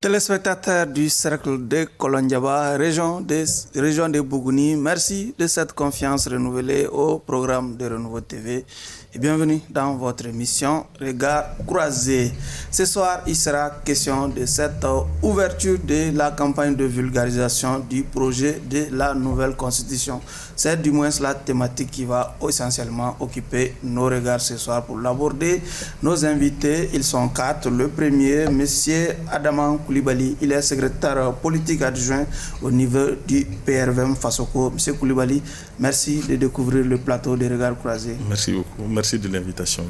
Téléspectateurs du Cercle de Kolondiaba, région de Bougouni, merci de cette confiance renouvelée au programme de Renouveau TV et bienvenue dans votre émission Regard croisé. Ce soir, il sera question de cette ouverture de la campagne de vulgarisation du projet de la nouvelle constitution. C'est du moins la thématique qui va essentiellement occuper nos regards ce soir. Pour l'aborder, nos invités, ils sont 4. Le premier, monsieur Adaman Koulibaly, il est secrétaire politique adjoint au niveau du PRVM Fasoko. Monsieur Koulibaly, merci de découvrir le plateau des Regards croisés. Merci beaucoup, merci de l'invitation.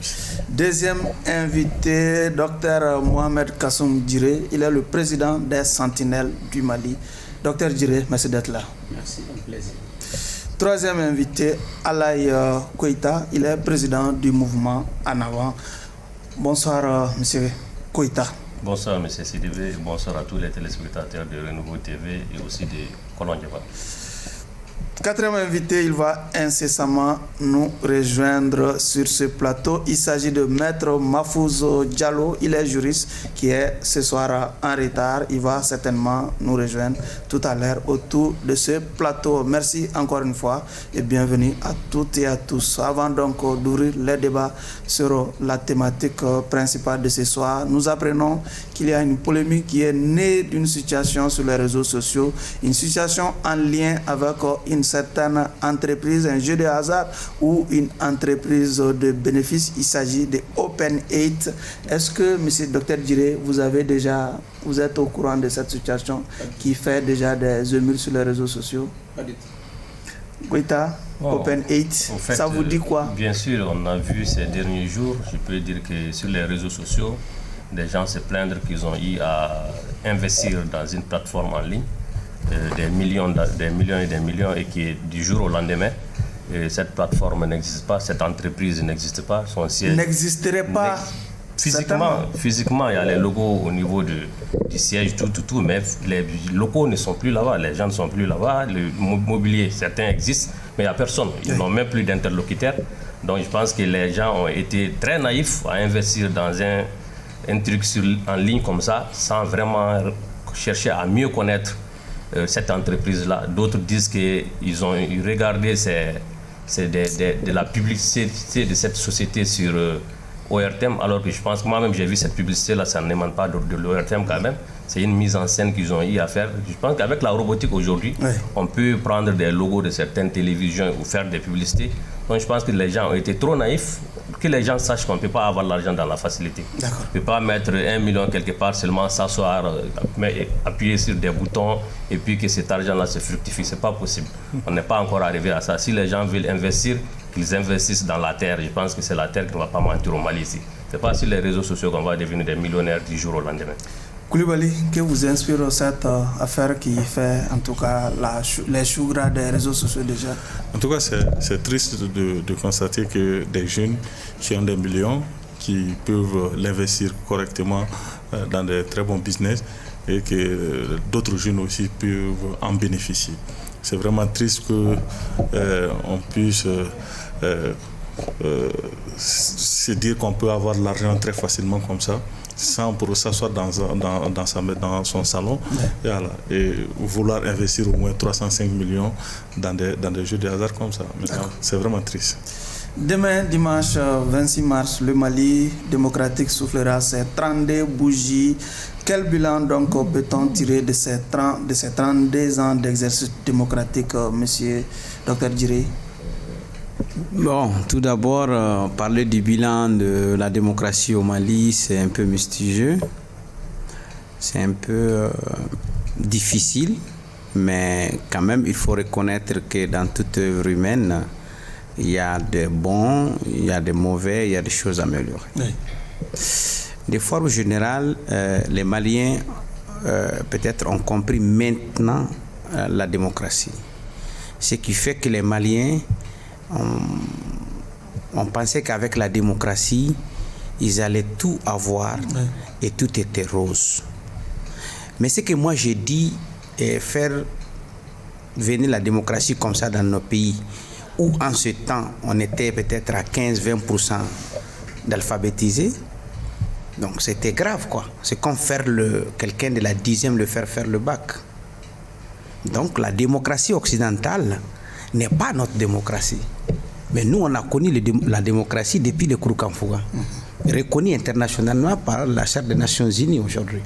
Deuxième invité, docteur Mohamed Kassoum Djiré, il est le président des Sentinelles du Mali. Docteur Djiré, merci d'être là. Merci, un plaisir. Troisième invité, Alaï Koïta, il est président du mouvement En Avant. Bonsoir, monsieur Koïta. Bonsoir, monsieur Sidibé, et bonsoir à tous les téléspectateurs de Renouveau TV et aussi de Kolondiaba. Quatrième invité, il va incessamment nous rejoindre sur ce plateau. Il s'agit de Maître Mahfouz Diallo. Il est juriste qui est ce soir en retard. Il va certainement nous rejoindre tout à l'heure autour de ce plateau. Merci encore une fois et bienvenue à toutes et à tous. Avant donc d'ouvrir les débats sur la thématique principale de ce soir, nous apprenons qu'il y a une polémique qui est née d'une situation sur les réseaux sociaux, une situation en lien avec une certaine entreprise, un jeu de hasard ou une entreprise de bénéfices. Il s'agit de Open8. Est-ce que, monsieur le docteur Djiré, vous êtes au courant de cette situation qui fait déjà des émules sur les réseaux sociaux? Pas du tout. Goïta, Open8, en fait, ça vous dit quoi? Bien sûr, on a vu ces derniers jours, je peux dire que sur les réseaux sociaux, des gens se plaignent qu'ils ont eu à investir dans une plateforme en ligne. Des millions et des millions et qui du jour au lendemain cette plateforme n'existe pas, cette entreprise n'existe pas, son siège n'existerait pas physiquement il y a les logos au niveau du siège, tout, mais les locaux ne sont plus là-bas, les gens ne sont plus là-bas, le mobilier, certains existent, mais il n'y a personne, ils n'ont même plus d'interlocuteurs. Donc je pense que les gens ont été très naïfs à investir dans un truc en ligne comme ça, sans vraiment chercher à mieux connaître cette entreprise-là. D'autres disent qu'ils ont regardé de la publicité de cette société sur ORTM, alors que je pense que moi-même j'ai vu cette publicité-là, ça n'émane pas de l'ORTM quand même. C'est une mise en scène qu'ils ont eu à faire. Je pense qu'avec la robotique aujourd'hui, on peut prendre des logos de certaines télévisions ou faire des publicités. Donc je pense que les gens ont été trop naïfs, que les gens sachent qu'on ne peut pas avoir l'argent dans la facilité. On ne peut pas mettre 1 million quelque part, seulement s'asseoir, appuyer sur des boutons et puis que cet argent-là se fructifie. Ce n'est pas possible. On n'est pas encore arrivé à ça. Si les gens veulent investir, qu'ils investissent dans la terre. Je pense que c'est la terre qui ne va pas mentir au Mali ici. Ce n'est pas sur les réseaux sociaux qu'on va devenir des millionnaires du jour au lendemain. Koulibaly, que vous inspire cette affaire qui fait en tout cas les choux gras des réseaux sociaux déjà? En tout cas, c'est triste de constater que des jeunes qui ont des millions, qui peuvent l'investir correctement dans des très bons business et que d'autres jeunes aussi peuvent en bénéficier. C'est vraiment triste qu'on puisse se dire qu'on peut avoir de l'argent très facilement comme ça, sans pour s'asseoir dans son salon et vouloir investir au moins 305 millions dans des jeux de hasard comme ça. C'est vraiment triste. Demain, dimanche 26 mars, le Mali démocratique soufflera ses 32 bougies. Quel bilan donc peut-on tirer de ces 32 ans d'exercice démocratique, monsieur Dr Djiré? Bon, tout d'abord, parler du bilan de la démocratie au Mali, c'est un peu mitigeux, c'est un peu difficile, mais quand même, il faut reconnaître que dans toute œuvre humaine, il y a des bons, il y a des mauvais, il y a des choses à améliorer. Oui. De forme générale, les Maliens peut-être ont compris maintenant la démocratie. Ce qui fait que les Maliens on pensait qu'avec la démocratie, ils allaient tout avoir et tout était rose. Mais ce que moi j'ai dit, faire venir la démocratie comme ça dans nos pays, où en ce temps, on était peut-être à 15-20% d'alphabétisés, Donc c'était grave, quoi. C'est comme faire quelqu'un de la 10e le faire le bac. Donc la démocratie occidentale n'est pas notre démocratie. Mais nous, on a connu la démocratie depuis le Kouroukanfouga, reconnue internationalement par la Charte des Nations Unies aujourd'hui,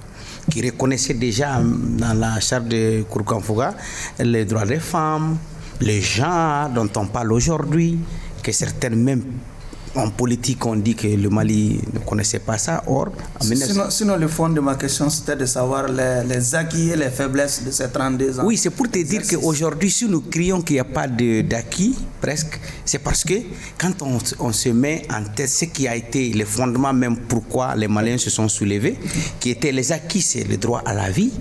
qui reconnaissait déjà dans la Charte de Kouroukanfouga les droits des femmes, les gens dont on parle aujourd'hui, que certaines même en politique ont dit que le Mali ne connaissait pas ça. Or, sinon, le fond de ma question, c'était de savoir les acquis et les faiblesses de ces 32 ans. Oui, c'est pour te dire qu'aujourd'hui, si nous crions qu'il n'y a pas d'acquis, presque, c'est parce que quand on se met en tête ce qui a été le fondement même pourquoi les Maliens se sont soulevés, qui étaient les acquis, c'est le droit à la vie.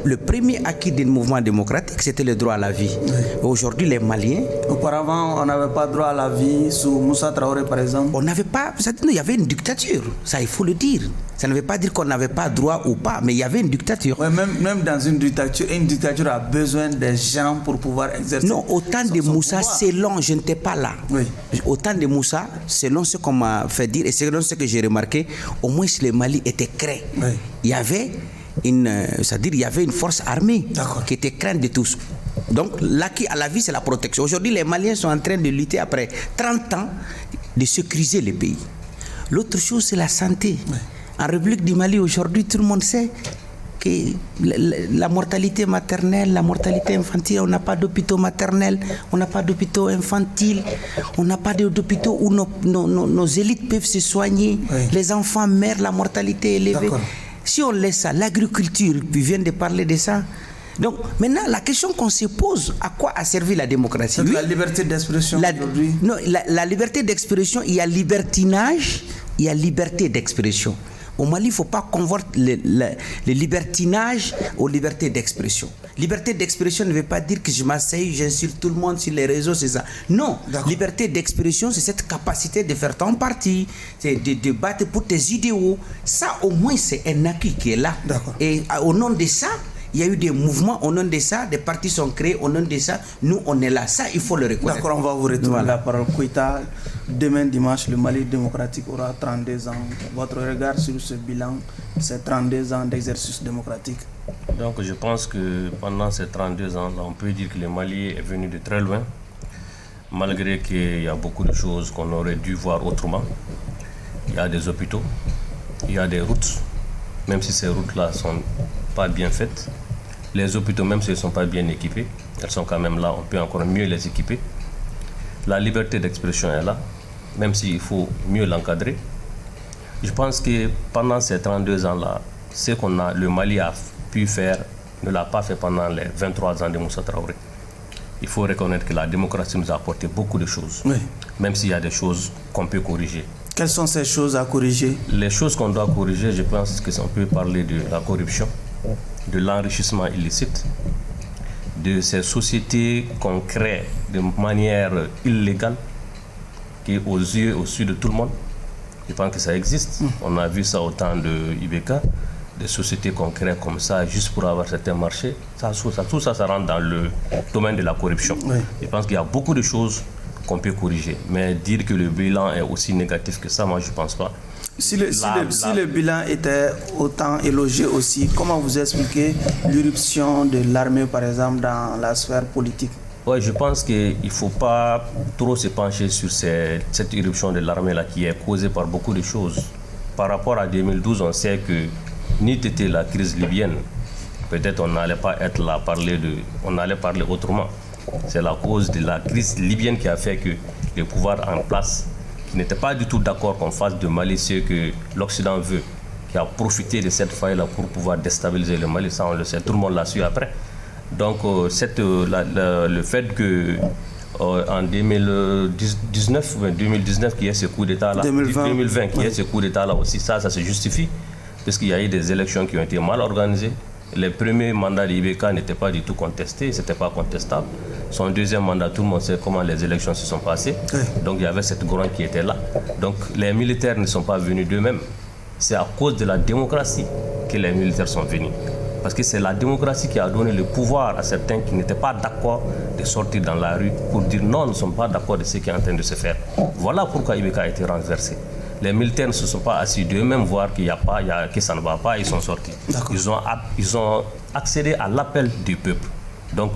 Le premier acquis du mouvement démocratique, c'était le droit à la vie. Oui. Aujourd'hui, les Maliens... Auparavant, on n'avait pas droit à la vie sous Moussa Traoré, par exemple. On n'avait pas... Il y avait une dictature, ça il faut le dire. Ça ne veut pas dire qu'on n'avait pas droit ou pas, mais il y avait une dictature. Oui, même dans une dictature a besoin des gens pour pouvoir exercer... Non, au temps de Moussa, selon, je n'étais pas là. Oui. Au temps de Moussa, selon ce qu'on m'a fait dire et selon ce que j'ai remarqué, au moins le Mali était créé. Oui. Il y avait... c'est-à-dire il y avait une force armée qui était crainte de tous. Donc l'acquis à la vie, c'est la protection. Aujourd'hui, les Maliens sont en train de lutter après 30 ans de sécuriser le pays. L'autre chose, c'est la santé. Oui. En République du Mali, aujourd'hui, tout le monde sait que la mortalité maternelle, la mortalité infantile, on n'a pas d'hôpitaux maternels, on n'a pas d'hôpitaux infantiles, on n'a pas d'hôpitaux où nos élites peuvent se soigner. Oui. Les enfants meurent, la mortalité est élevée. Si on laisse ça, l'agriculture, puis vient de parler de ça. Donc maintenant, la question qu'on se pose, à quoi a servi la démocratie? Oui, la liberté d'expression aujourd'hui. Non, la liberté d'expression, il y a libertinage, il y a liberté d'expression. Au Mali, il ne faut pas convertir le libertinage aux libertés d'expression. Liberté d'expression ne veut pas dire que je m'asseye, j'insulte tout le monde sur les réseaux, c'est ça. Non, liberté d'expression, c'est cette capacité de faire ton parti, c'est de débattre pour tes idéaux. Ça, au moins, c'est un acquis qui est là. Et au nom de ça, il y a eu des mouvements, au nom de ça, des partis sont créés, au nom de ça, nous, on est là. Ça, il faut le reconnaître. D'accord, on va vous retourner la parole. Koïta, demain dimanche, le Mali démocratique aura 32 ans. Votre regard sur ce bilan, ces 32 ans d'exercice démocratique? Donc, je pense que pendant ces 32 ans, on peut dire que le Mali est venu de très loin, malgré qu'il y a beaucoup de choses qu'on aurait dû voir autrement. Il y a des hôpitaux, il y a des routes, même si ces routes-là ne sont pas bien faites. Les hôpitaux, même s'ils ne sont pas bien équipés, elles sont quand même là, on peut encore mieux les équiper. La liberté d'expression est là, même s'il faut mieux l'encadrer. Je pense que pendant ces 32 ans-là, ce qu'on a, le Mali a pu faire, ne l'a pas fait pendant les 23 ans de Moussa Traoré. Il faut reconnaître que la démocratie nous a apporté beaucoup de choses, oui. Même s'il y a des choses qu'on peut corriger. Quelles sont ces choses à corriger? Les choses qu'on doit corriger, je pense qu'on peut parler de la corruption, de l'enrichissement illicite, de ces sociétés qu'on crée de manière illégale, qui est aux yeux, au su de tout le monde. Je pense que ça existe. On a vu ça au temps de IBK, des sociétés qu'on crée comme ça juste pour avoir certains marchés. Tout ça, ça rentre dans le domaine de la corruption. Oui. Je pense qu'il y a beaucoup de choses qu'on peut corriger. Mais dire que le bilan est aussi négatif que ça, moi je ne pense pas. Si le bilan était autant élogié aussi, comment vous expliquez l'irruption de l'armée, par exemple, dans la sphère politique? Oui, je pense qu'il ne faut pas trop se pencher sur cette irruption de l'armée-là qui est causée par beaucoup de choses. Par rapport à 2012, on sait que n'eût été la crise libyenne, peut-être on n'allait pas être là, on allait parler autrement. C'est la cause de la crise libyenne qui a fait que le pouvoir en place, qui n'était pas du tout d'accord qu'on fasse de Mali ce que l'Occident veut, qui a profité de cette faille-là pour pouvoir déstabiliser le Mali, ça on le sait, tout le monde l'a su après. Donc le fait que en 2019 qu'il y ait ce coup d'État-là, 2020 qu'il y ait ce coup d'État-là aussi, ça se justifie, parce qu'il y a eu des élections qui ont été mal organisées. Les premiers mandats d'IBK n'étaient pas du tout contestés, ce n'était pas contestable. Son deuxième mandat, tout le monde sait comment les élections se sont passées. Oui. Donc il y avait cette grogne qui était là. Donc les militaires ne sont pas venus d'eux-mêmes. C'est à cause de la démocratie que les militaires sont venus. Parce que c'est la démocratie qui a donné le pouvoir à certains qui n'étaient pas d'accord de sortir dans la rue pour dire non, nous ne sommes pas d'accord de ce qui est en train de se faire. Voilà pourquoi IBK a été renversé. Les militaires ne se sont pas assis d'eux-mêmes voir que ça ne va pas, ils sont sortis. Ils ont accédé à l'appel du peuple. Donc,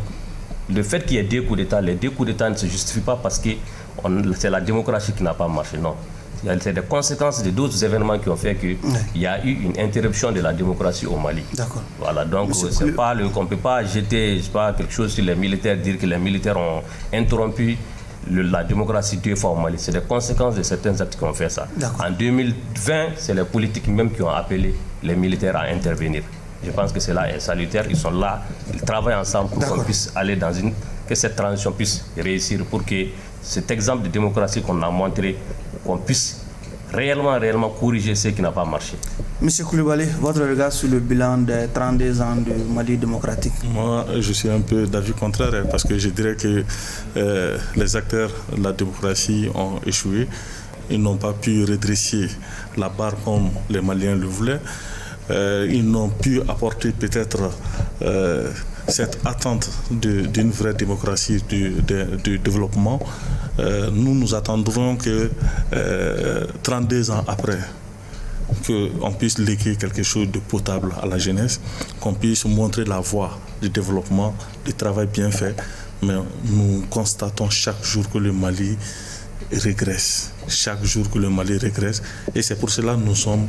le fait qu'il y ait deux coups d'État, les deux coups d'État ne se justifient pas parce que c'est la démocratie qui n'a pas marché, non. C'est des conséquences de d'autres événements qui ont fait qu'il y a eu une interruption de la démocratie au Mali. D'accord. Voilà, donc c'est pas qu'on ne peut pas jeter quelque chose sur les militaires, dire que les militaires ont interrompu la démocratie 2 fois au Mali. C'est des conséquences de certains actes qui ont fait ça. En 2020, c'est les politiques même qui ont appelé les militaires à intervenir. Je pense que c'est là est salutaire. Ils sont là, ils travaillent ensemble pour qu'on puisse aller que cette transition puisse réussir, pour que cet exemple de démocratie qu'on a montré, qu'on puisse réellement corriger ce qui n'a pas marché. Monsieur Koulibaly, votre regard sur le bilan des 32 ans du Mali démocratique? Moi, je suis un peu d'avis contraire, parce que je dirais que les acteurs de la démocratie ont échoué. Ils n'ont pas pu redresser la barre comme les Maliens le voulaient. Ils n'ont pu apporter peut-être cette attente d'une vraie démocratie, du développement. Nous attendrons que 32 ans après, qu'on puisse léguer quelque chose de potable à la jeunesse, qu'on puisse montrer la voie du développement, du travail bien fait. Mais nous constatons chaque jour que le Mali régresse. Chaque jour que le Mali régresse. Et c'est pour cela que nous sommes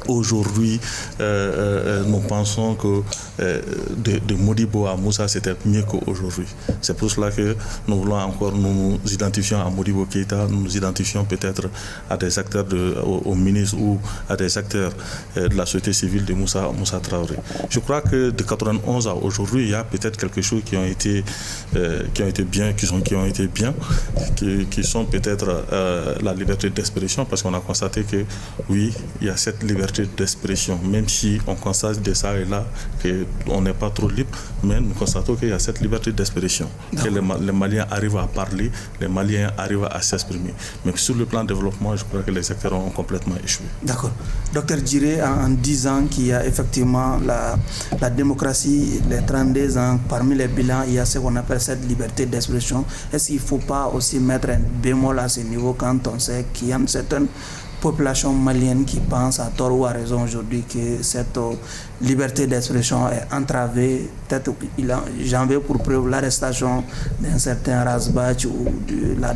aujourd'hui, nous pensons que de Modibo à Moussa, c'était mieux qu'aujourd'hui. C'est pour cela que nous voulons encore nous identifier à Modibo Keïta, nous nous identifions peut-être à des acteurs au ministre ou à des acteurs de la société civile de Moussa Traoré. Je crois que de 91 à aujourd'hui, il y a peut-être quelque chose qui ont été bien, qui sont peut-être la liberté d'expression, parce qu'on a constaté que oui, il y a cette liberté d'expression, même si on constate de ça et là qu'on n'est pas trop libre, mais nous constatons qu'il y a cette liberté d'expression, que les Maliens arrivent à parler, les Maliens arrivent à s'exprimer. Mais sur le plan développement, je crois que les acteurs ont complètement échoué. D'accord. Docteur Djiré, en disant qu'il y a effectivement la démocratie, les 32 ans, parmi les bilans, il y a ce qu'on appelle cette liberté d'expression. Est-ce qu'il ne faut pas aussi mettre un bémol à ce niveau quand on sait qu'il y a une certaine population malienne qui pense à tort ou à raison aujourd'hui que cette liberté d'expression est entravée? Peut-être j'en veux pour preuve l'arrestation d'un certain Razbach ou de la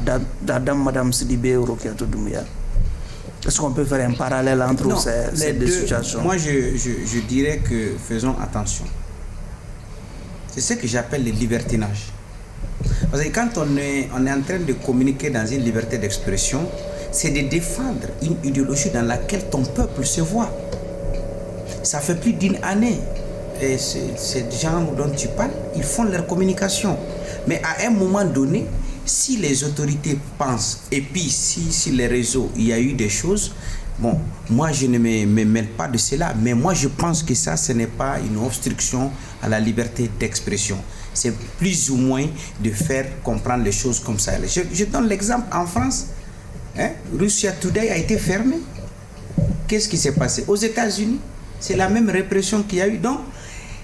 dame Madame Sidibé ou Rokiatou Doumbia. Est-ce qu'on peut faire un parallèle entre ces deux situations? Moi, je dirais que faisons attention. C'est ce que j'appelle le libertinage. Parce que quand on est en train de communiquer dans une liberté d'expression, c'est de défendre une idéologie dans laquelle ton peuple se voit. Ça fait plus d'une année. Et ces gens dont tu parles, ils font leur communication. Mais à un moment donné, si les autorités pensent, et puis si sur les réseaux, il y a eu des choses, bon, moi je ne me mêle pas de cela, mais moi je pense que ça, ce n'est pas une obstruction à la liberté d'expression. C'est plus ou moins de faire comprendre les choses comme ça. Je donne l'exemple en France. Russia Today a été fermé. Qu'est-ce qui s'est passé? Aux États-Unis, c'est la même répression qu'il y a eu. Donc,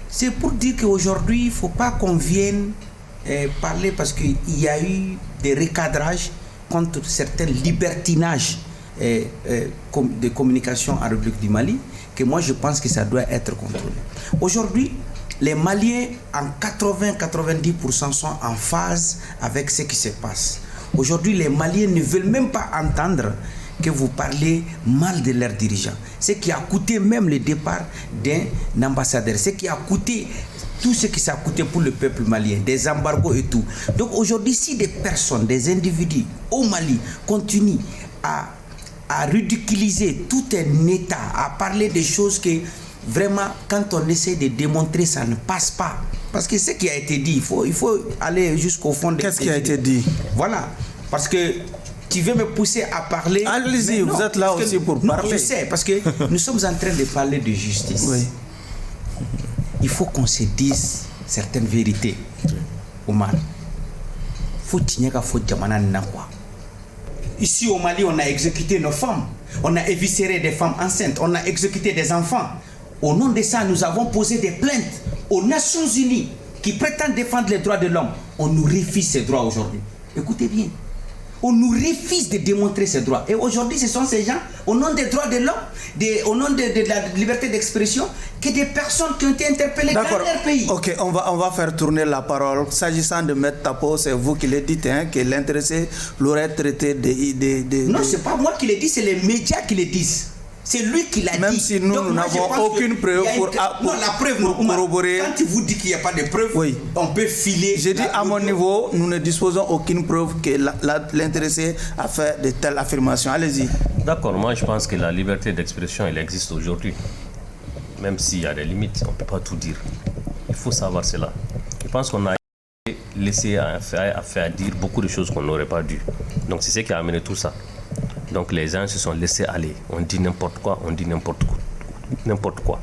c'est pour dire qu'aujourd'hui, il ne faut pas qu'on vienne parler parce qu'il y a eu des recadrages contre certains libertinages de communication en République du Mali, que moi je pense que ça doit être contrôlé. Aujourd'hui, les Maliens en 80-90% sont en phase avec ce qui se passe. Aujourd'hui, les Maliens ne veulent même pas entendre que vous parlez mal de leurs dirigeants. Ce qui a coûté même le départ d'un ambassadeur, ce qui a coûté tout ce qui ça a coûté pour le peuple malien, des embargos et tout. Donc aujourd'hui, si des personnes, des individus au Mali continuent à ridiculiser tout un État, à parler des choses que vraiment, quand on essaie de démontrer, ça ne passe pas. Parce que ce qui a été dit, il faut aller jusqu'au fond de... Qu'est-ce qui a été dit? Voilà. Parce que tu veux me pousser à parler... Allez-y, vous êtes là aussi pour parler. Je sais, parce que nous sommes en train de parler de justice. Oui. Il faut qu'on se dise certaines vérités. Omar. Ici au Mali, on a exécuté nos femmes. On a éviscéré des femmes enceintes. On a exécuté des enfants. Au nom de ça, nous avons posé des plaintes aux Nations Unies qui prétendent défendre les droits de l'homme. On nous refuse ces droits aujourd'hui. Écoutez bien. on nous refuse de démontrer ces droits. Et aujourd'hui, ce sont ces gens, au nom des droits de l'homme, au nom de la liberté d'expression, que des personnes qui ont été interpellées dans leur pays. Ok, on va faire tourner la parole. S'agissant de M. Tapo, c'est vous qui le dites, hein, que l'intéressé l'aurait traité de... Non, c'est pas moi qui le dis, c'est les médias qui le disent. C'est lui qui l'a dit. Même si nous n'avons aucune preuve pour la preuve, corroborer. Quand il vous dit qu'il n'y a pas de preuve, oui, on peut filer. J'ai dit à mon niveau, nous ne disposons aucune preuve que l'intéressé a fait de telles affirmations. Allez-y. D'accord, moi je pense que la liberté d'expression, elle existe aujourd'hui. Même s'il y a des limites, on ne peut pas tout dire. Il faut savoir cela. Je pense qu'on a laissé à faire dire beaucoup de choses qu'on n'aurait pas dû. Donc c'est ce qui a amené tout ça. Donc les gens se sont laissés aller. On dit n'importe quoi, on dit n'importe quoi.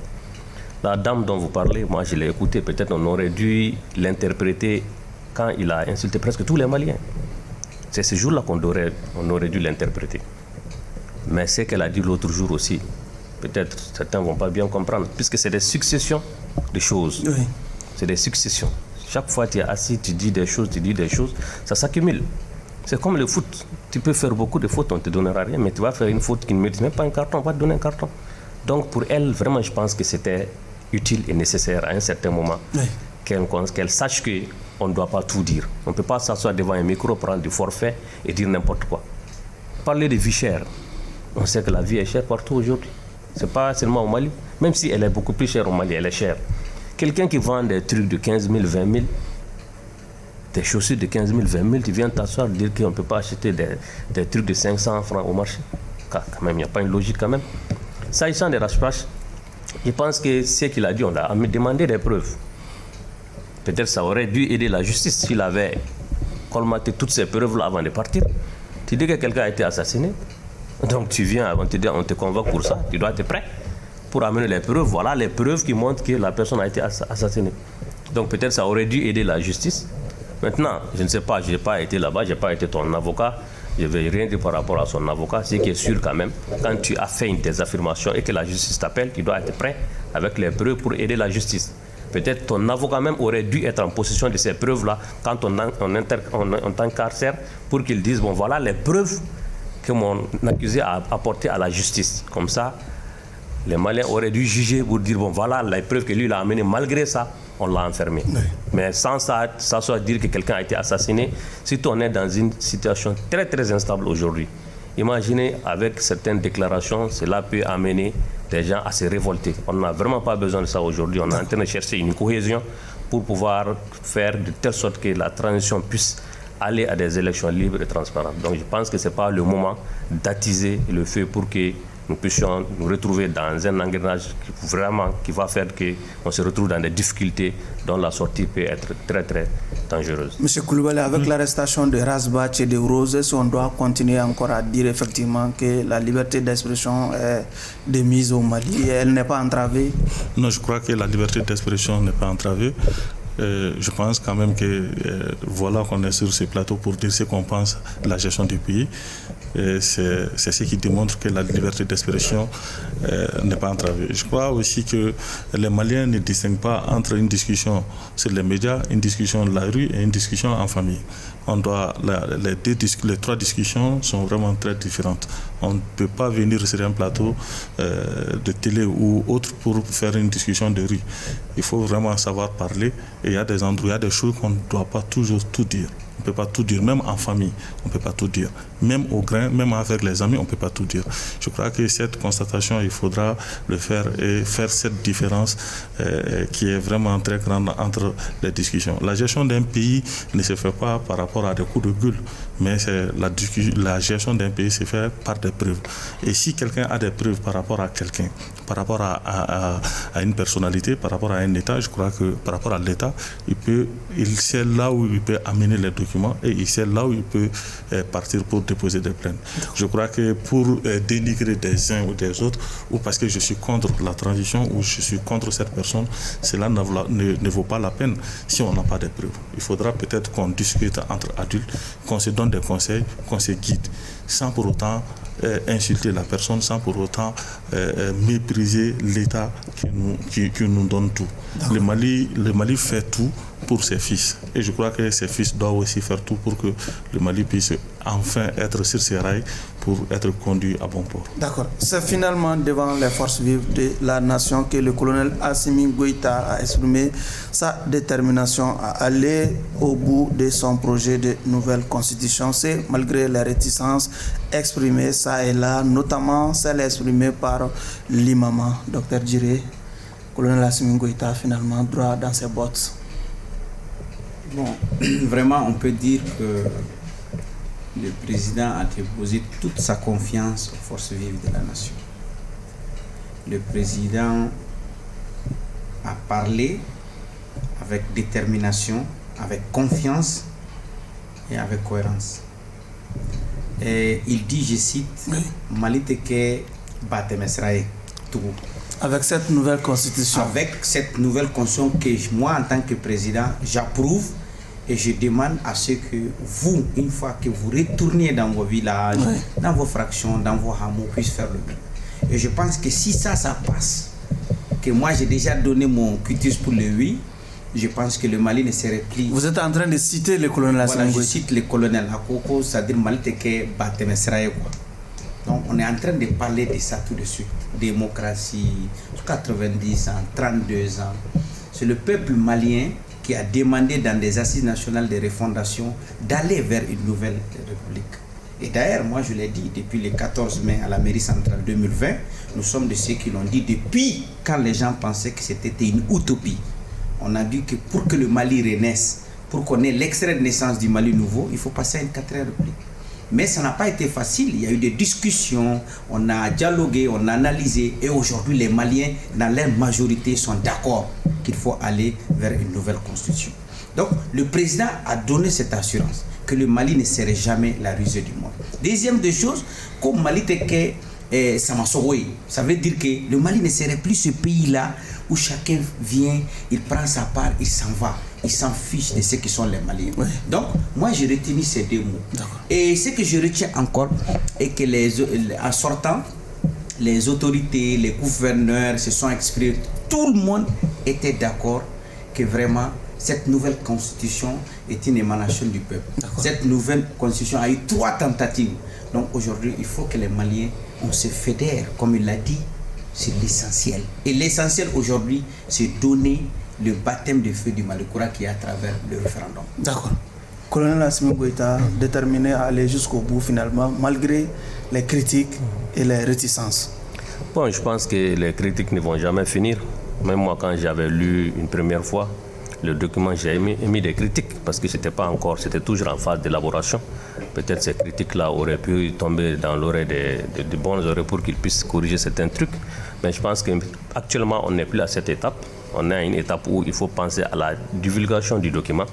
La dame dont vous parlez, moi je l'ai écouté, peut-être on aurait dû l'interpréter quand il a insulté presque tous les Maliens. C'est ce jour-là qu'on aurait dû l'interpréter. Mais ce qu'elle a dit l'autre jour aussi, peut-être certains ne vont pas bien comprendre, puisque c'est des successions de choses. Oui. C'est des successions. Chaque fois que tu es assis, tu dis des choses, ça s'accumule. C'est comme le foot. Tu peux faire beaucoup de fautes, on ne te donnera rien, mais tu vas faire une faute qui ne mérite même pas un carton, on va te donner un carton. Donc pour elle, vraiment, je pense que c'était utile et nécessaire à un certain moment, oui, qu'elle sache qu'on ne doit pas tout dire. On ne peut pas s'asseoir devant un micro, prendre du forfait et dire n'importe quoi. Parler de vie chère. On sait que la vie est chère partout aujourd'hui. Ce n'est pas seulement au Mali. Même si elle est beaucoup plus chère au Mali, elle est chère. Quelqu'un qui vend des trucs de 15 000, 20 000, des chaussures de 15 000, 20 000, tu viens t'asseoir et dire qu'on ne peut pas acheter des trucs de 500 francs au marché. Quand même, il n'y a pas une logique quand même. S'agissant des Rashpash, je pense que ce qu'il a dit, on a demandé des preuves. Peut-être ça aurait dû aider la justice s'il avait colmaté toutes ces preuves-là avant de partir. Tu dis que quelqu'un a été assassiné, donc tu viens, on te convoque pour ça, tu dois être prêt pour amener les preuves. Voilà les preuves qui montrent que la personne a été assassinée. Donc peut-être ça aurait dû aider la justice. Maintenant, je ne sais pas, je n'ai pas été là-bas, je n'ai pas été ton avocat, je ne vais rien dire par rapport à son avocat. Ce qui est sûr quand même, quand tu as fait des affirmations et que la justice t'appelle, tu dois être prêt avec les preuves pour aider la justice. Peut-être ton avocat même aurait dû être en possession de ces preuves-là quand on t'incarcère pour qu'il dise, bon voilà les preuves que mon accusé a apportées à la justice. Comme ça, les Maliens auraient dû juger pour dire, bon voilà les preuves que lui il a amenées, malgré ça, on l'a enfermé. Oui. Mais sans ça soit dire que quelqu'un a été assassiné, surtout on est dans une situation très très instable aujourd'hui. Imaginez avec certaines déclarations, cela peut amener des gens à se révolter. On n'a vraiment pas besoin de ça aujourd'hui. On est en train de chercher une cohésion pour pouvoir faire de telle sorte que la transition puisse aller à des élections libres et transparentes. Donc je pense que ce n'est pas le moment d'attiser le feu pour que nous puissions nous retrouver dans un engrenage qui va faire qu'on se retrouve dans des difficultés dont la sortie peut être très très dangereuse. Monsieur Koulibaly, avec l'arrestation de Razbach et de Rose, on doit continuer encore à dire effectivement que la liberté d'expression est démise au Mali et elle n'est pas entravée? Non, je crois que la liberté d'expression n'est pas entravée. Je pense quand même que voilà qu'on est sur ce plateau pour dire ce qu'on pense de la gestion du pays. C'est ce qui démontre que la liberté d'expression n'est pas entravée. Je crois aussi que les Maliens ne distinguent pas entre une discussion sur les médias, une discussion de la rue et une discussion en famille. Les trois discussions sont vraiment très différentes. On ne peut pas venir sur un plateau de télé ou autre pour faire une discussion de rue. Il faut vraiment savoir parler et il y a des endroits, il y a des choses qu'on ne doit pas toujours tout dire. On ne peut pas tout dire, même en famille, on ne peut pas tout dire. Même au grain, même avec les amis, on ne peut pas tout dire. Je crois que cette constatation, il faudra le faire et faire cette différence qui est vraiment très grande entre les discussions. La gestion d'un pays ne se fait pas par rapport à des coups de gueule, mais la gestion d'un pays se fait par des preuves. Et si quelqu'un a des preuves par rapport à quelqu'un, par rapport à une personnalité, par rapport à un État, je crois que par rapport à l'État, il sait là où il peut amener les documents et il sait là où il peut partir pour déposer des plaintes. Je crois que pour dénigrer des uns ou des autres, ou parce que je suis contre la transition ou je suis contre cette personne, cela ne vaut pas la peine si on n'a pas de preuves. Il faudra peut-être qu'on discute entre adultes, qu'on se donne des conseils, qu'on se guide, sans pour autant insulter la personne, sans pour autant mépriser l'État qui nous donne tout. Le Mali fait tout pour ses fils. Et je crois que ses fils doivent aussi faire tout pour que le Mali puisse enfin être sur ses rails pour être conduit à bon port. D'accord. C'est finalement devant les forces vives de la nation que le colonel Assimi Goïta a exprimé sa détermination à aller au bout de son projet de nouvelle constitution. C'est malgré les réticences exprimées ça et là, notamment celles exprimées par l'imam, Dr Djiré. Colonel Assimi Goïta finalement droit dans ses bottes. Bon, vraiment, on peut dire que le président a déposé toute sa confiance aux forces vives de la nation. Le président a parlé avec détermination, avec confiance et avec cohérence. Et il dit, je cite, Mali teke batemesrae tout. Avec cette nouvelle constitution. Avec cette nouvelle constitution que moi, en tant que président, j'approuve et je demande à ce que vous, une fois que vous retourniez dans vos villages, dans vos fractions, dans vos hameaux, puissiez faire le bien. Et je pense que si ça passe, que moi j'ai déjà donné mon cutis pour le oui, je pense que le Mali ne serait plus... Vous êtes en train de citer le colonel Assimi Goïta. Voilà, je cite le colonel Akoko, c'est-à-dire Mali teke batemesrae quoi. Donc on est en train de parler de ça tout de suite. Démocratie, 90 ans, 32 ans. C'est le peuple malien qui a demandé dans des assises nationales de refondation d'aller vers une nouvelle république. Et d'ailleurs, moi je l'ai dit, depuis le 14 mai à la mairie centrale 2020, nous sommes de ceux qui l'ont dit depuis quand les gens pensaient que c'était une utopie. On a dit que pour que le Mali renaisse, pour qu'on ait l'extrait de naissance du Mali nouveau, il faut passer à une 4e république. Mais ça n'a pas été facile, il y a eu des discussions, on a dialogué, on a analysé et aujourd'hui les Maliens dans leur majorité sont d'accord qu'il faut aller vers une nouvelle constitution. Donc le président a donné cette assurance que le Mali ne serait jamais la risée du monde. Deuxième des choses, comme Mali teke Samasogoy, ça veut dire que le Mali ne serait plus ce pays-là où chacun vient, il prend sa part, il s'en va. Il s'en fiche de ceux qui sont les Maliens. Oui. Donc, moi, j'ai retenu ces 2 mots. Et ce que je retiens encore est que en sortant, les autorités, les gouverneurs se sont exprimés. Tout le monde était d'accord que vraiment, cette nouvelle constitution est une émanation du peuple. Cette nouvelle constitution a eu 3 tentatives. Donc, aujourd'hui, il faut que les Maliens, on se fédère, comme il l'a dit, c'est l'essentiel. Et l'essentiel aujourd'hui, c'est donner le baptême de feu du Malikoura qui est à travers le référendum. D'accord. Colonel Assimi Goïta, déterminé à aller jusqu'au bout finalement, malgré les critiques et les réticences. Bon, je pense que les critiques ne vont jamais finir. Même moi, quand j'avais lu une première fois le document, j'ai émis des critiques parce que c'était toujours en phase d'élaboration. Peut-être ces critiques-là auraient pu tomber dans l'oreille de bonnes oreilles pour qu'ils puissent corriger certains trucs. Mais je pense qu'actuellement, on n'est plus à cette étape. On est à une étape où il faut penser à la divulgation du document.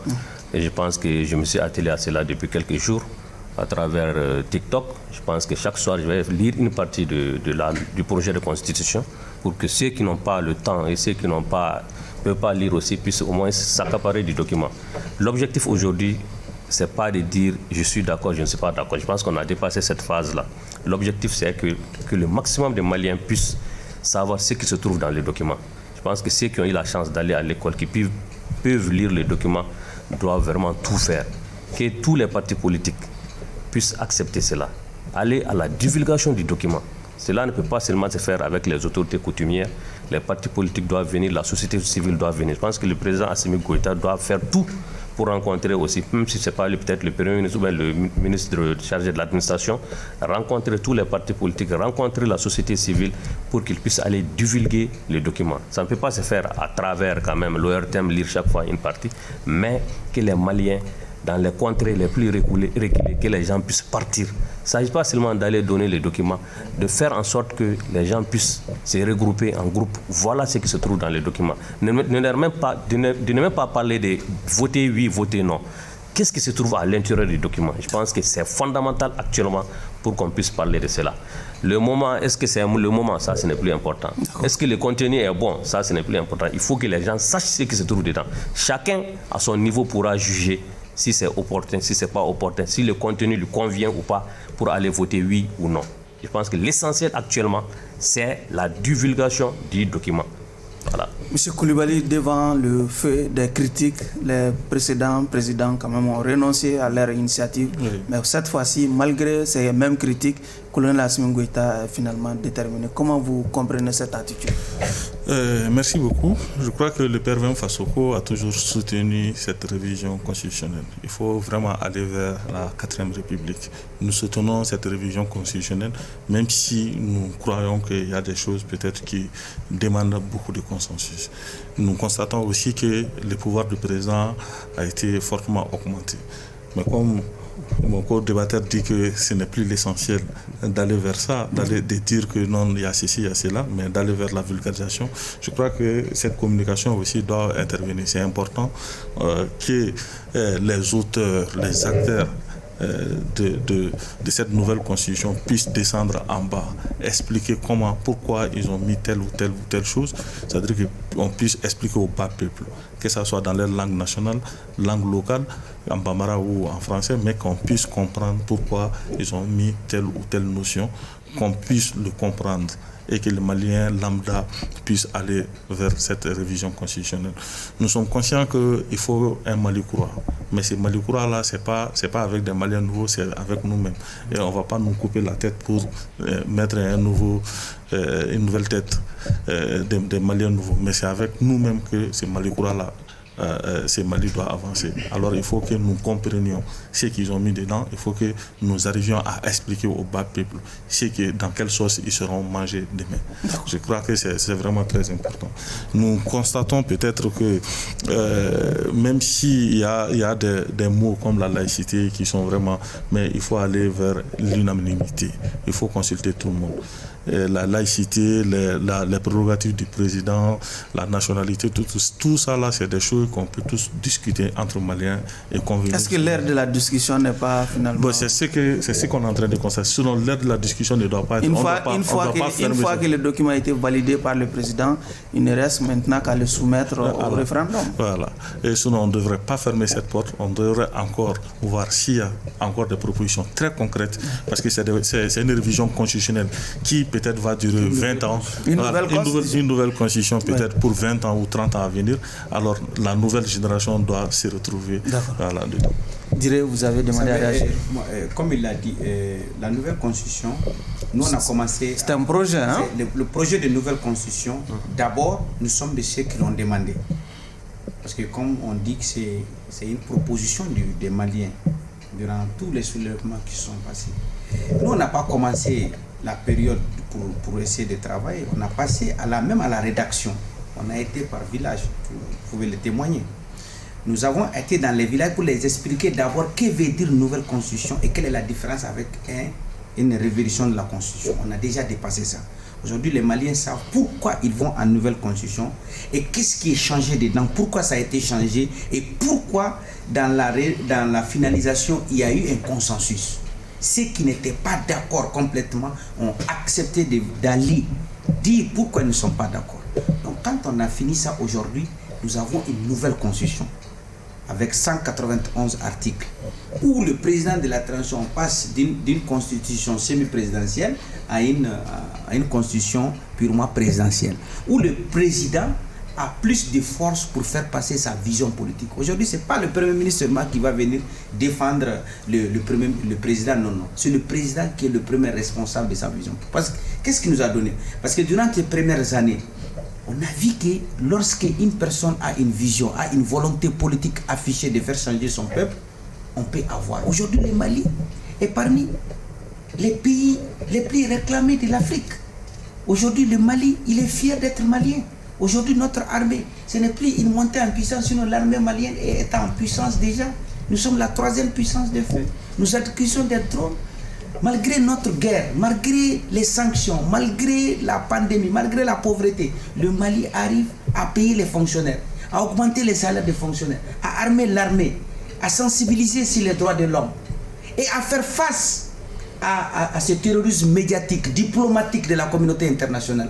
Et je pense que je me suis attelé à cela depuis quelques jours à travers TikTok. Je pense que chaque soir, je vais lire une partie du projet de constitution pour que ceux qui n'ont pas le temps et ceux qui ne peuvent pas lire aussi puissent au moins s'accaparer du document. L'objectif aujourd'hui, ce n'est pas de dire je suis d'accord, je ne suis pas d'accord. Je pense qu'on a dépassé cette phase-là. L'objectif, c'est que le maximum de Maliens puissent savoir ce qui se trouve dans les documents. Je pense que ceux qui ont eu la chance d'aller à l'école, qui peuvent lire les documents, doivent vraiment tout faire. Que tous les partis politiques puissent accepter cela. Aller à la divulgation du document. Cela ne peut pas seulement se faire avec les autorités coutumières. Les partis politiques doivent venir, la société civile doit venir. Je pense que le président Assimi Goïta doit faire tout pour rencontrer aussi, même si ce n'est pas peut-être le Premier ministre ou bien le ministre chargé de l'administration, rencontrer tous les partis politiques, rencontrer la société civile pour qu'ils puissent aller divulguer les documents. Ça ne peut pas se faire à travers quand même l'ORTM, lire chaque fois une partie, mais que les Maliens, dans les contrées les plus reculées, que les gens puissent partir. Il ne s'agit pas seulement d'aller donner les documents, de faire en sorte que les gens puissent se regrouper en groupe. Voilà ce qui se trouve dans les documents. Ne même pas parler de voter oui, voter non. Qu'est-ce qui se trouve à l'intérieur du document? Je pense que c'est fondamental actuellement pour qu'on puisse parler de cela. Le moment, est-ce que c'est le moment? Ça, ce n'est plus important. Est-ce que le contenu est bon? Ça, ce n'est plus important. Il faut que les gens sachent ce qui se trouve dedans. Chacun, à son niveau, pourra juger si c'est opportun, si ce n'est pas opportun, si le contenu lui convient ou pas pour aller voter oui ou non. Je pense que l'essentiel actuellement, c'est la divulgation du document. Voilà. Monsieur Koulibaly, devant le feu des critiques, les précédents présidents quand même ont renoncé à leur initiative. Oui. Mais cette fois-ci, malgré ces mêmes critiques, le colonel Assimi Goïta est finalement déterminé. Comment vous comprenez cette attitude? Merci beaucoup. Je crois que le père Vem Fassoko a toujours soutenu cette révision constitutionnelle. Il faut vraiment aller vers la 4e République. Nous soutenons cette révision constitutionnelle, même si nous croyons qu'il y a des choses peut-être qui demandent beaucoup de consensus. Nous constatons aussi que le pouvoir du président a été fortement augmenté. Mais comme mon co-débatteur dit que ce n'est plus l'essentiel d'aller vers ça, d'aller de dire que non, il y a ceci, il y a cela, mais d'aller vers la vulgarisation. Je crois que cette communication aussi doit intervenir. C'est important que les auteurs, les acteurs de cette nouvelle constitution puissent descendre en bas, expliquer comment, pourquoi ils ont mis telle ou telle chose. C'est-à-dire qu'on puisse expliquer au bas peuple, que ce soit dans leur langue nationale, langue locale, en bambara ou en français, mais qu'on puisse comprendre pourquoi ils ont mis telle ou telle notion, qu'on puisse le comprendre et que les Maliens lambda puissent aller vers cette révision constitutionnelle. Nous sommes conscients qu'il faut un Mali courant, mais ces Mali courants-là, c'est pas avec des Maliens nouveaux, c'est avec nous-mêmes. Et on ne va pas nous couper la tête pour mettre une nouvelle tête des Maliens nouveaux, mais c'est avec nous-mêmes que ces Mali courants-là, ces Mali doit avancer. Alors il faut que nous comprenions ce qu'ils ont mis dedans, il faut que nous arrivions à expliquer au bas peuple dans quelle sauce ils seront mangés demain. Je crois que c'est vraiment très important. Nous constatons peut-être que même s'il y a des mots comme la laïcité qui sont vraiment, mais il faut aller vers l'unanimité, il faut consulter tout le monde. La laïcité, les prérogatives du président, la nationalité, tout ça là, c'est des choses qu'on peut tous discuter entre Maliens et convenir. Est-ce que l'ère de la discussion n'est pas finalement... Bon, c'est ce qu'on est en train de constater. Sinon, l'ère de la discussion ne doit pas être... Une fois que le document a été validé par le président, il ne reste maintenant qu'à le soumettre au référendum. Voilà. Et sinon, on ne devrait pas fermer cette porte. On devrait encore voir s'il y a encore des propositions très concrètes, parce que c'est une révision constitutionnelle qui peut-être va durer 20 ans. Une nouvelle constitution peut-être pour 20 ans ou 30 ans à venir. Alors la nouvelle génération doit se retrouver là-dedans. Vous avez demandé à réagir. Comme il l'a dit, la nouvelle constitution, nous on a commencé... C'est un projet, hein? Le projet de nouvelle constitution, d'abord, nous sommes de ceux qui l'ont demandé. Parce que comme on dit que c'est une proposition des Maliens, durant tous les soulèvements qui sont passés. Nous, on n'a pas commencé la période pour essayer de travailler. On a passé même à la rédaction. On a été par village, vous pouvez le témoigner. Nous avons été dans les villages pour les expliquer d'abord que veut dire une nouvelle constitution et quelle est la différence avec une révision de la constitution. On a déjà dépassé ça. Aujourd'hui, les Maliens savent pourquoi ils vont en nouvelle constitution et qu'est-ce qui est changé dedans, pourquoi ça a été changé et pourquoi dans la finalisation, il y a eu un consensus. Ceux qui n'étaient pas d'accord complètement ont accepté d'aller dire pourquoi ils ne sont pas d'accord. Donc quand on a fini ça aujourd'hui, nous avons une nouvelle constitution avec 191 articles où le président de la transition passe d'une constitution semi-présidentielle à une constitution purement présidentielle, où le président a plus de force pour faire passer sa vision politique. Aujourd'hui, ce n'est pas le Premier ministre seulement qui va venir défendre le président, non. C'est le président qui est le premier responsable de sa vision. Parce que, qu'est-ce qu'il nous a donné? Parce que durant les premières années, on a vu que lorsqu'une personne a une vision, a une volonté politique affichée de faire changer son peuple, on peut avoir. Aujourd'hui, le Mali est parmi les pays les plus réclamés de l'Afrique. Aujourd'hui, le Mali, il est fier d'être malien. Aujourd'hui, notre armée, ce n'est plus une montée en puissance, sinon l'armée malienne est en puissance déjà. Nous sommes la 3e puissance de feu. Nous acquisons des drones. Malgré notre guerre, malgré les sanctions, malgré la pandémie, malgré la pauvreté, le Mali arrive à payer les fonctionnaires, à augmenter les salaires des fonctionnaires, à armer l'armée, à sensibiliser sur les droits de l'homme et à faire face à ce terrorisme médiatique, diplomatique de la communauté internationale.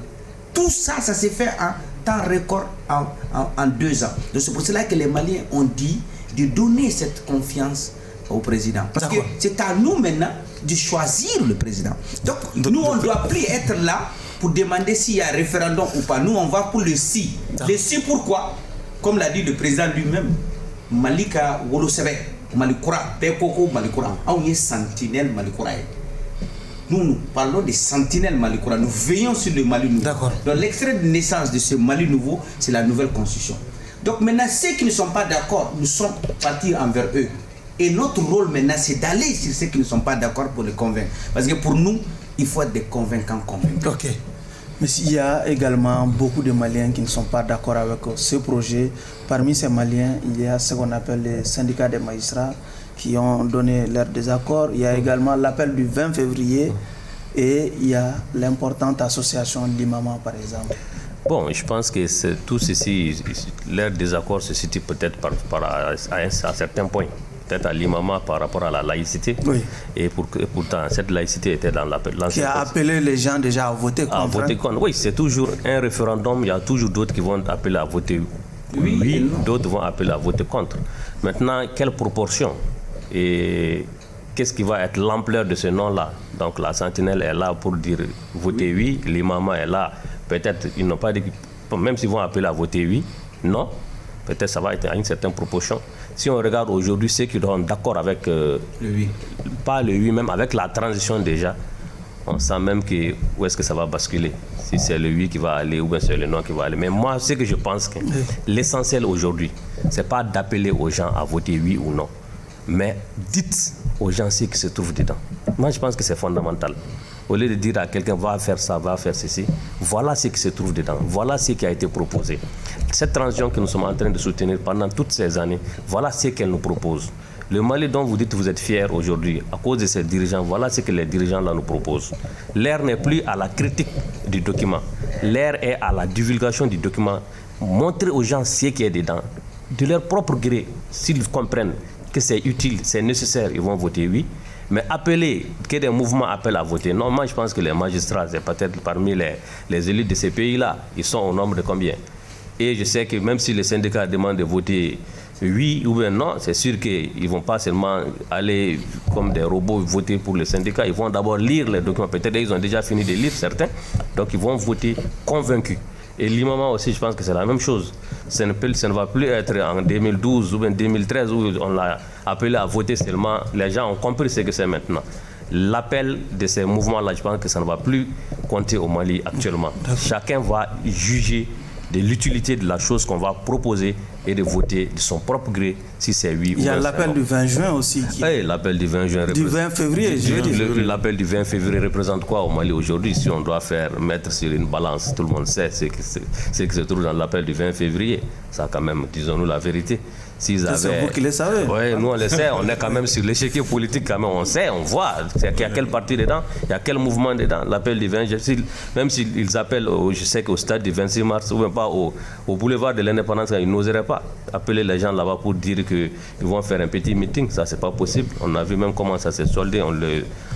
Tout ça, ça s'est fait en temps record en 2 ans. Donc c'est pour cela que les Maliens ont dit de donner cette confiance au président. Parce que c'est à nous maintenant de choisir le président. Donc nous, on ne doit plus être là pour demander s'il y a référendum ou pas. Nous, on va pour le si. Le si, pourquoi? Comme l'a dit le président lui-même, Malika Wolosebe, Malikura, Pekoko, Malikura, on est sentinelle Malikura. Nous parlons des sentinelles Malikura. Nous veillons sur le Mali nouveau. D'accord. Donc l'extrait de naissance de ce Mali nouveau, c'est la nouvelle constitution. Donc maintenant, ceux qui ne sont pas d'accord, nous sommes partis envers eux. Et notre rôle maintenant, c'est d'aller sur ceux qui ne sont pas d'accord pour les convaincre. Parce que pour nous, il faut être des convaincants convaincus. Ok. Mais il y a également beaucoup de Maliens qui ne sont pas d'accord avec ce projet. Parmi ces Maliens, il y a ce qu'on appelle les syndicats des magistrats qui ont donné leur désaccord. Il y a également l'appel du 20 février et il y a l'importante association Limama, par exemple. Bon, je pense que tout ceci, leur désaccord se situe peut-être à un certain point. Peut-être à l'imama par rapport à la laïcité. Oui. Et pourtant, cette laïcité était dans l'ancien. Qui a appelé les gens déjà à voter contre. À voter contre. Oui, c'est toujours un référendum. Il y a toujours d'autres qui vont appeler à voter oui, d'autres vont appeler à voter contre. Maintenant, quelle proportion et qu'est-ce qui va être l'ampleur de ce nom-là? Donc la sentinelle est là pour dire voter oui, l'imama est là. Peut-être ils n'ont pas dit, même s'ils vont appeler à voter oui, non. Peut-être ça va être à une certaine proportion. Si on regarde aujourd'hui ceux qui sont d'accord avec le oui, pas le oui, même avec la transition déjà, on sent même que où est-ce que ça va basculer. Si c'est le oui qui va aller ou bien c'est le non qui va aller. Mais moi, ce que je pense que l'essentiel aujourd'hui, c'est pas d'appeler aux gens à voter oui ou non, mais dites aux gens ce qui se trouve dedans. Moi, je pense que c'est fondamental. Au lieu de dire à quelqu'un va faire ça, va faire ceci, voilà ce qui se trouve dedans, voilà ce qui a été proposé. Cette transition que nous sommes en train de soutenir pendant toutes ces années, voilà ce qu'elle nous propose. Le Mali dont vous dites que vous êtes fiers aujourd'hui, à cause de ces dirigeants, voilà ce que les dirigeants là nous proposent. L'ère n'est plus à la critique du document, l'ère est à la divulgation du document. Montrer aux gens ce qui est dedans, de leur propre gré, s'ils comprennent que c'est utile, c'est nécessaire, ils vont voter oui. Mais appeler, que des mouvements appellent à voter, non, moi je pense que les magistrats, c'est peut-être parmi les élites de ces pays-là, ils sont au nombre de combien? Et je sais que même si les syndicats demandent de voter oui ou bien non, c'est sûr qu'ils ne vont pas seulement aller comme des robots voter pour les syndicats, ils vont d'abord lire les documents, peut-être ils ont déjà fini de lire certains, donc ils vont voter convaincus. Et l'imam aussi, je pense que c'est la même chose. Ça ne va plus être en 2012 ou bien 2013 où on l'a appelé à voter seulement. Les gens ont compris ce que c'est maintenant. L'appel de ces mouvements-là, je pense que ça ne va plus compter au Mali actuellement. Chacun va juger de l'utilité de la chose qu'on va proposer et de voter de son propre gré si c'est oui ou non. Il y a l'appel du 20 juin aussi. Oui, l'appel du 20 juin. Du 20 février, je veux dire. L'appel du 20 février représente quoi au Mali aujourd'hui? Si on doit mettre sur une balance, tout le monde sait ce qui se trouve dans l'appel du 20 février. Ça quand même, disons-nous la vérité. C'est vous qui le savez. Oui, nous on le sait, on est quand même sur l'échiquier politique quand même, on sait, on voit il y a quel parti dedans, il y a quel mouvement dedans. L'appel du 20, même s'ils appellent, je sais qu'au stade du 26 mars ou même pas au boulevard de l'Indépendance, ils n'oseraient pas appeler les gens là-bas pour dire qu'ils vont faire un petit meeting, ça c'est pas possible. On a vu même comment ça s'est soldé,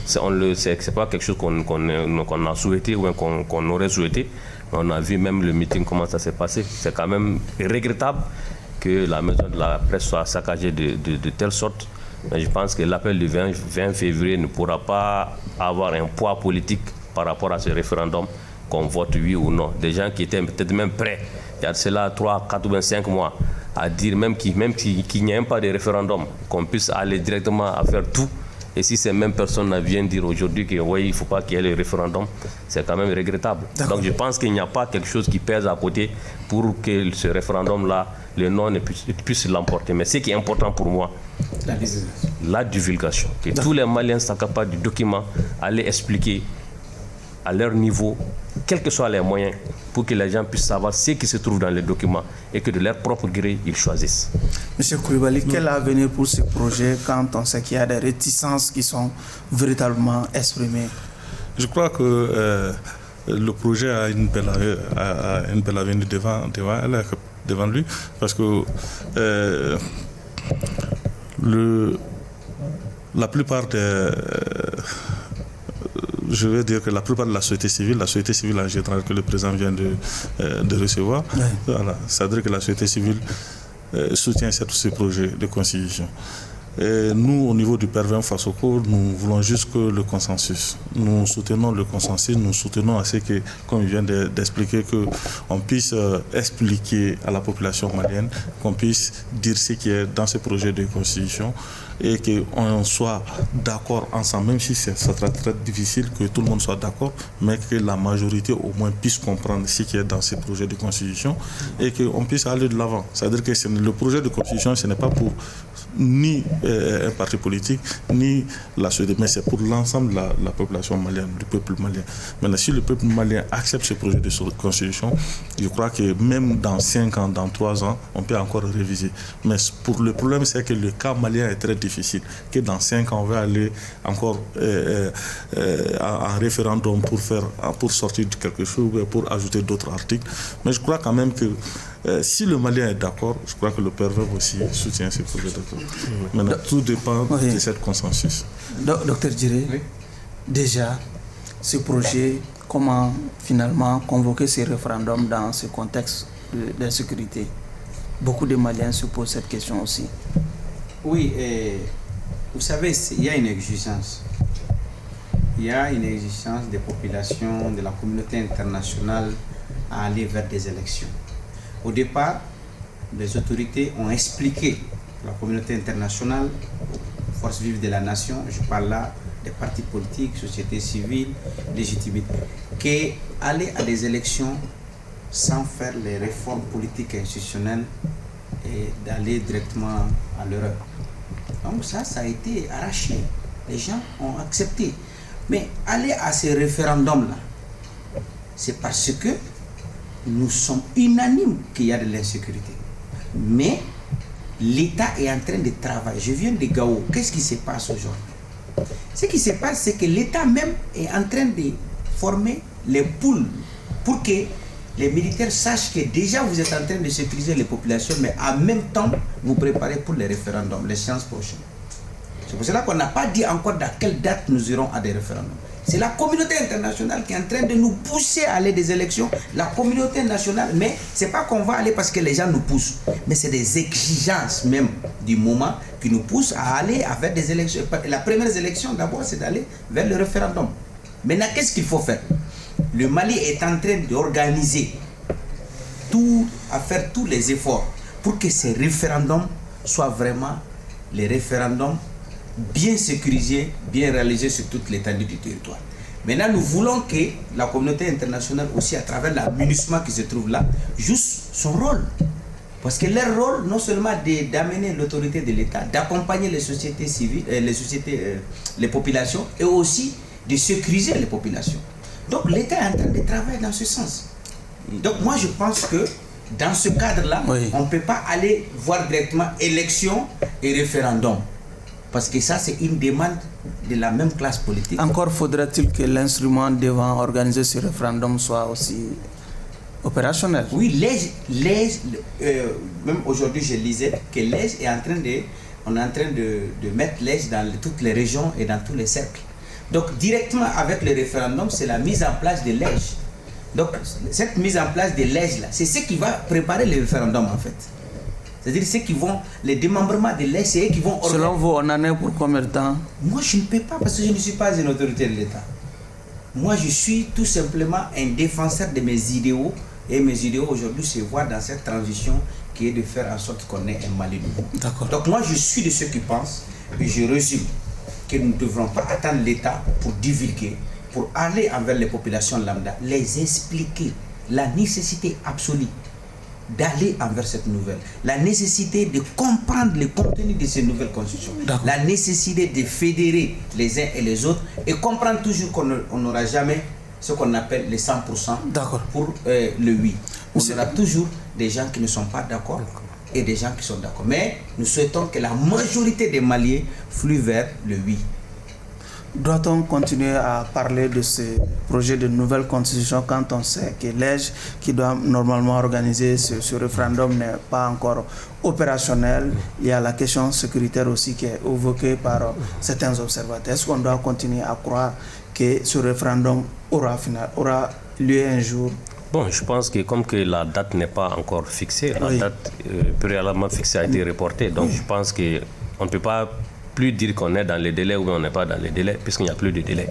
c'est pas quelque chose qu'on a souhaité ou qu'on aurait souhaité. On a vu même le meeting, comment ça s'est passé. C'est quand même regrettable que la maison de la presse soit saccagée de telle sorte. Mais je pense que l'appel du 20 février ne pourra pas avoir un poids politique par rapport à ce référendum, qu'on vote oui ou non. Des gens qui étaient peut-être même prêts, il y a de cela 3, 4 ou 5 mois, à dire même qu'il n'y a même pas de référendum, qu'on puisse aller directement à faire tout. Et si ces mêmes personnes viennent dire aujourd'hui qu'il ne faut pas qu'il y ait le référendum, c'est quand même regrettable. Donc je pense qu'il n'y a pas quelque chose qui pèse à côté pour que ce référendum-là, le non puisse l'emporter. Mais ce qui est important pour moi, la divulgation. Que tous les Maliens s'accaparent du document, aller expliquer à leur niveau, quels que soient les moyens, pour que les gens puissent savoir ce qui se trouve dans les documents et que de leur propre gré, ils choisissent. Monsieur Koulibaly, quel avenir pour ce projet quand on sait qu'il y a des réticences qui sont véritablement exprimées? Je crois que le projet a une belle avenir devant lui, parce que la plupart je veux dire que la plupart de la société civile en général que le président vient de recevoir, voilà, c'est-à-dire que la société civile soutient ce projet de constitution. Et nous, au niveau du PER20 Fasoko, nous voulons juste que le consensus. Nous soutenons le consensus, nous soutenons à ce que, comme il vient d'expliquer, qu'on puisse expliquer à la population malienne, qu'on puisse dire ce qui est dans ce projet de constitution et qu'on soit d'accord ensemble, même si ça sera très difficile que tout le monde soit d'accord, mais que la majorité au moins puisse comprendre ce qui est dans ce projet de constitution et qu'on puisse aller de l'avant. C'est-à-dire que le projet de constitution, ce n'est pas pour ni un parti politique, ni la société, mais c'est pour l'ensemble de la population malienne, du peuple malien. Maintenant, si le peuple malien accepte ce projet de constitution, je crois que même dans 5 ans, dans 3 ans, on peut encore réviser. Mais pour le problème, c'est que le cas malien est très difficile, que dans 5 ans, on va aller encore en référendum pour sortir de quelque chose, pour ajouter d'autres articles. Mais je crois quand même que si le Malien est d'accord, je crois que le PER20 aussi soutient ce projet d'accord. Maintenant, tout dépend de ce consensus. Docteur Djiré, oui. Déjà, ce projet, comment finalement convoquer ce référendum dans ce contexte d'insécurité? Beaucoup de Maliens se posent cette question aussi. Oui, vous savez, il y a une exigence. Il y a une exigence des populations, de la communauté internationale à aller vers des élections. Au départ, les autorités ont expliqué à la communauté internationale, aux forces vives de la nation, je parle là des partis politiques, société civile, légitimité, qu'aller à des élections sans faire les réformes politiques et institutionnelles et d'aller directement à l'erreur. Donc ça a été arraché. Les gens ont accepté. Mais aller à ces référendums-là, c'est parce que nous sommes unanimes qu'il y a de l'insécurité. Mais l'État est en train de travailler. Je viens de Gao. Qu'est-ce qui se passe aujourd'hui? Ce qui se passe, c'est que l'État même est en train de former les poules pour que les militaires sachent que déjà vous êtes en train de sécuriser les populations, mais en même temps, vous préparez pour les référendums, les séances prochaines. C'est pour cela qu'on n'a pas dit encore dans quelle date nous irons à des référendums. C'est la communauté internationale qui est en train de nous pousser à aller des élections. La communauté nationale, mais ce n'est pas qu'on va aller parce que les gens nous poussent, mais c'est des exigences même du moment qui nous poussent à aller vers des élections. La première élection d'abord, c'est d'aller vers le référendum. Maintenant, qu'est-ce qu'il faut faire? Le Mali est en train d'organiser à faire tous les efforts pour que ces référendums soient vraiment les référendums bien sécurisés, bien réalisés sur toute l'étendue du territoire. Maintenant, nous voulons que la communauté internationale aussi, à travers la-MINUSMA qui se trouve là, joue son rôle. Parce que leur rôle, non seulement d'amener l'autorité de l'État, d'accompagner les sociétés civiles, les populations, et aussi de sécuriser les populations. Donc l'État est en train de travailler dans ce sens. Donc moi je pense que dans ce cadre-là, on ne peut pas aller voir directement élection et référendum. Parce que ça, c'est une demande de la même classe politique. Encore faudrait-il que l'instrument devant organiser ce référendum soit aussi opérationnel. Oui, même aujourd'hui, je lisais que on est en train de mettre l'EJ dans toutes les régions et dans tous les cercles. Donc, directement avec le référendum, c'est la mise en place de l'EJ. Donc, cette mise en place de l'EJ, là, c'est ce qui va préparer le référendum, en fait. C'est-à-dire les démembrements de l'EJ, c'est eux qui vont organiser. Selon vous, on en est pour combien de temps? Moi, je ne peux pas parce que je ne suis pas une autorité de l'État. Moi, je suis tout simplement un défenseur de mes idéaux. Et mes idéaux aujourd'hui se voient dans cette transition qui est de faire en sorte qu'on ait un Mali nouveau. D'accord. Donc moi, je suis de ceux qui pensent, et je résume, que nous ne devrons pas attendre l'État pour divulguer, pour aller envers les populations lambda, les expliquer la nécessité absolue d'aller envers cette nouvelle, la nécessité de comprendre le contenu de ces nouvelles constitutions, la nécessité de fédérer les uns et les autres et comprendre toujours qu'on n'aura jamais ce qu'on appelle les 100% pour le oui. On aura toujours des gens qui ne sont pas d'accord et des gens qui sont d'accord. Mais nous souhaitons que la majorité des Maliens fluent vers le oui. Doit-on continuer à parler de ce projet de nouvelle constitution quand on sait que l'EJ qui doit normalement organiser ce référendum n'est pas encore opérationnel? Il y a la question sécuritaire aussi qui est évoquée par certains observateurs. Est-ce qu'on doit continuer à croire que ce référendum aura lieu un jour? Bon, je pense que comme que la date n'est pas encore fixée, la date préalablement fixée a été reportée, donc je pense que On ne peut pas plus dire qu'on est dans les délais ou on n'est pas dans les délais, puisqu'il n'y a plus de délai.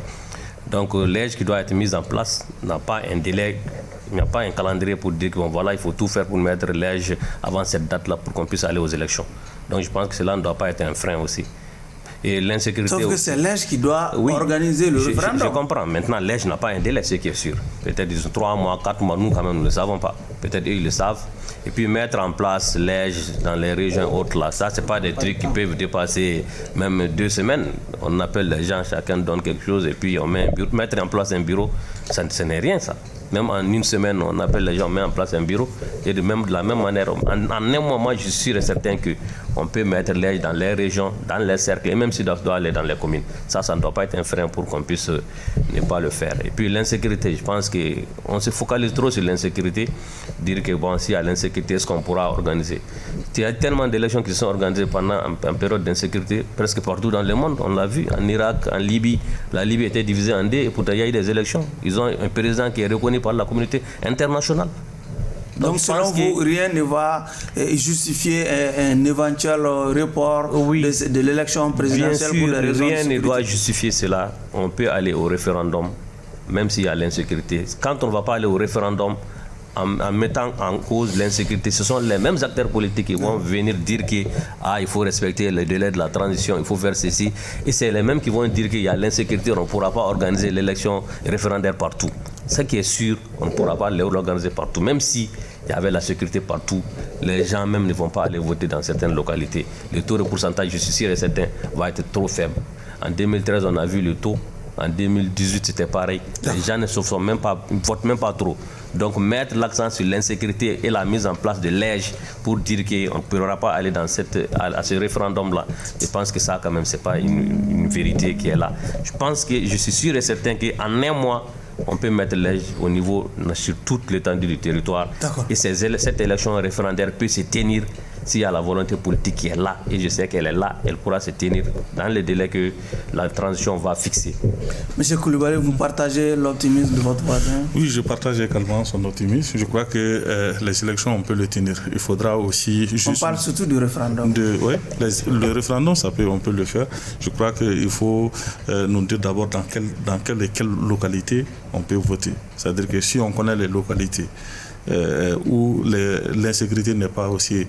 Donc l'EJ qui doit être mise en place n'a pas un délai, il n'y a pas un calendrier pour dire que bon, voilà, il faut tout faire pour mettre l'EJ avant cette date-là pour qu'on puisse aller aux élections. Donc je pense que cela ne doit pas être un frein aussi. Et l'insécurité. Sauf que c'est l'EJ qui doit organiser le référendum. Je comprends. Maintenant, l'EJ n'a pas un délai, ce qui est sûr. Peut-être ils ont 3 mois, 4 mois, nous quand même, nous ne le savons pas. Peut-être eux, ils le savent. Et puis mettre en place l'EJ dans les régions hautes, là, ça, ce n'est pas des trucs qui peuvent dépasser même 2 semaines. On appelle les gens, chacun donne quelque chose et puis on met un bureau. Mettre en place un bureau, ce n'est rien, ça. Même en 1 semaine, on appelle les gens, on met en place un bureau. Et de la même manière, en un mois, moi, je suis sûr et certain qu'on peut mettre l'EJ dans les régions, dans les cercles, et même si ça doit aller dans les communes. Ça ne doit pas être un frein pour qu'on puisse ne pas le faire. Et puis l'insécurité, je pense qu'on se focalise trop sur l'insécurité. Dire que bon, s'il y a l'insécurité, est-ce qu'on pourra organiser? Il y a tellement d'élections qui sont organisées pendant une période d'insécurité, presque partout dans le monde. On l'a vu, en Irak, en Libye. La Libye était divisée en 2 et pourtant il y a eu des élections. Ils ont un président qui est reconnu par la communauté internationale. Donc selon vous, rien ne va justifier un éventuel report de l'élection présidentielle pour les raisons de sécurité. Rien ne doit justifier cela. On peut aller au référendum, même s'il y a l'insécurité. Quand on ne va pas aller au référendum, en mettant en cause l'insécurité, ce sont les mêmes acteurs politiques qui vont venir dire qu'il faut respecter le délai de la transition, il faut faire ceci. Et c'est les mêmes qui vont dire qu'il y a l'insécurité, on ne pourra pas organiser l'élection référendaire partout. Ce qui est sûr, on ne pourra pas l'organiser partout. Même si il y avait la sécurité partout, les gens même ne vont pas aller voter dans certaines localités. Le taux de pourcentage, je suis sûr et certain, va être trop faible. En 2013, on a vu le taux. En 2018, c'était pareil. Les gens ne votent même pas trop. Donc, mettre l'accent sur l'insécurité et la mise en place de l'EJ pour dire qu'on ne pourra pas aller à ce référendum-là, je pense que ça, quand même, ce n'est pas une vérité qui est là. Je suis sûr et certain qu'en un mois, on peut mettre l'EJ au niveau sur toute l'étendue du territoire. Et cette élection référendaire peut se tenir s'il y a la volonté politique qui est là, et je sais qu'elle est là, elle pourra se tenir dans les délais que la transition va fixer. Monsieur Coulibaly, vous partagez l'optimisme de votre voisin? Oui, je partage également son optimisme. Je crois que les élections, on peut le tenir. Il faudra aussi... On parle surtout du référendum. Oui, le référendum, on peut le faire. Je crois qu'il faut nous dire d'abord dans quelle localité on peut voter. C'est-à-dire que si on connaît les localités, où l'insécurité n'est pas aussi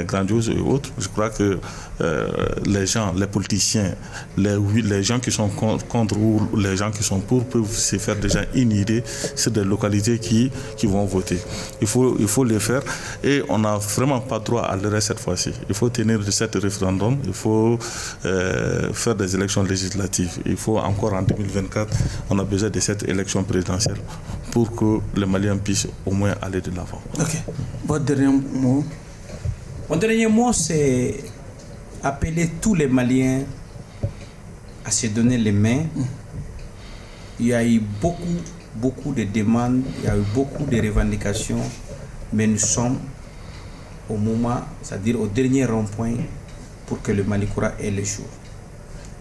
grandiose et autres, je crois que les gens, les politiciens, les gens qui sont contre ou les gens qui sont pour peuvent se faire déjà une idée sur des localités qui vont voter. Il faut les faire et on n'a vraiment pas droit à l'erreur cette fois-ci. Il faut tenir de cet référendum, il faut faire des élections législatives. Il faut encore en 2024, on a besoin de cette élection présidentielle pour que les Maliens puissent au moins aller de l'avant. Ok. Votre dernier mot? Mon dernier mot, c'est appeler tous les Maliens à se donner les mains. Il y a eu beaucoup de demandes, il y a eu beaucoup de revendications, mais nous sommes au moment, c'est-à-dire au dernier rond-point pour que le Mali Koura ait le jour.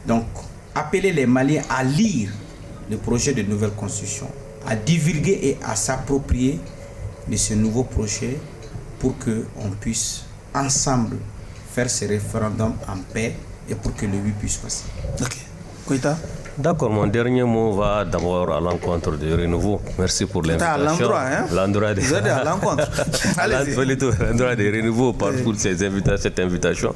Donc, appeler les Maliens à lire le projet de nouvelle constitution, à divulguer et à s'approprier de ce nouveau projet pour qu'on puisse ensemble faire ce référendum en paix et pour que le oui puisse passer. Ok. Koïta? D'accord, mon dernier mot va d'abord à l'encontre du Renouveau. Merci pour l'invitation. À l'endroit, hein? L'endroit Vous êtes à l'encontre. L'endroit des Renouveau par pour cette invitation.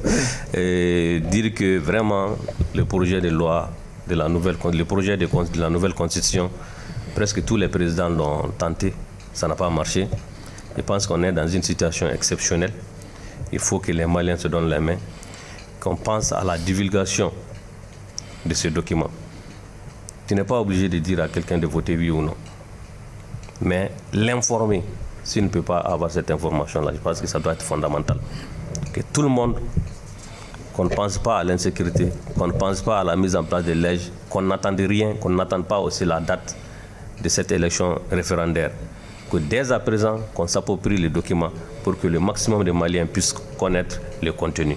Et dire que vraiment, le projet de loi de la nouvelle constitution, presque tous les présidents l'ont tenté, ça n'a pas marché. Je pense qu'on est dans une situation exceptionnelle. Il faut que les Maliens se donnent les mains, qu'on pense à la divulgation de ce document. Tu n'es pas obligé de dire à quelqu'un de voter oui ou non. Mais l'informer, s'il ne peut pas avoir cette information-là, je pense que ça doit être fondamental. Que tout le monde, qu'on ne pense pas à l'insécurité, qu'on ne pense pas à la mise en place de l'EJ, qu'on n'attende rien, qu'on n'attende pas aussi la date de cette élection référendaire. Que dès à présent, qu'on s'approprie les documents pour que le maximum de Maliens puissent connaître le contenu.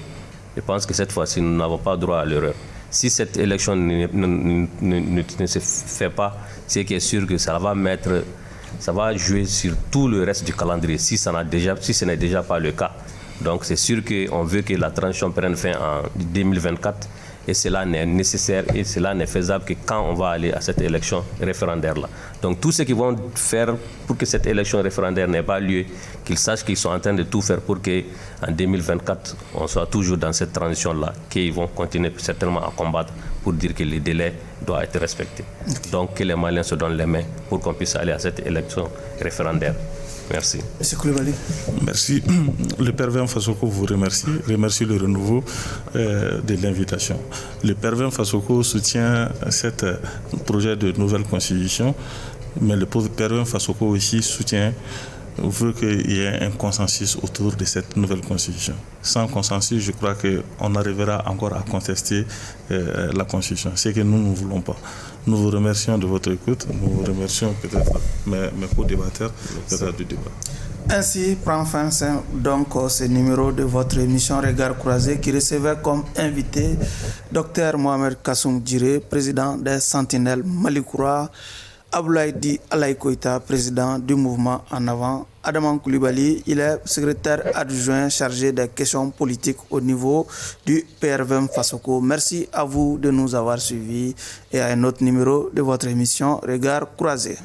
Je pense que cette fois-ci, nous n'avons pas droit à l'erreur. Si cette élection ne se fait pas, c'est qui est sûr que ça va jouer sur tout le reste du calendrier. Si ce n'est déjà pas le cas, Donc c'est sûr qu'on veut que la transition prenne fin en 2024 et cela n'est nécessaire et cela n'est faisable que quand on va aller à cette élection référendaire-là. Donc tous ceux qui vont faire pour que cette élection référendaire n'ait pas lieu, qu'ils sachent qu'ils sont en train de tout faire pour qu'en 2024, on soit toujours dans cette transition-là, qu'ils vont continuer certainement à combattre pour dire que les délais doivent être respectés. Donc que les Maliens se donnent les mains pour qu'on puisse aller à cette élection référendaire. Merci. Monsieur Koulibaly. Merci. Le Père Fassoko vous remercie le renouveau de l'invitation. Le Père Fassoko soutient ce projet de nouvelle constitution, mais le Père Fassoko aussi veut qu'il y ait un consensus autour de cette nouvelle constitution. Sans consensus, je crois qu'on arrivera encore à contester la constitution, ce que nous ne voulons pas. Nous vous remercions de votre écoute, nous vous remercions peut-être mes co-débatteurs du débat. Ainsi prend fin donc ce numéro de votre émission Regard Croisé qui recevait comme invité Dr Mohamed Kassoum Djiré, président des Sentinelles Malikoura, Abdoulaye Di Alaye Koïta, président du mouvement En Avant, Adaman Koulibaly, il est secrétaire adjoint chargé des questions politiques au niveau du PRVM Fassoko. Merci à vous de nous avoir suivis et à un autre numéro de votre émission Regard Croisé.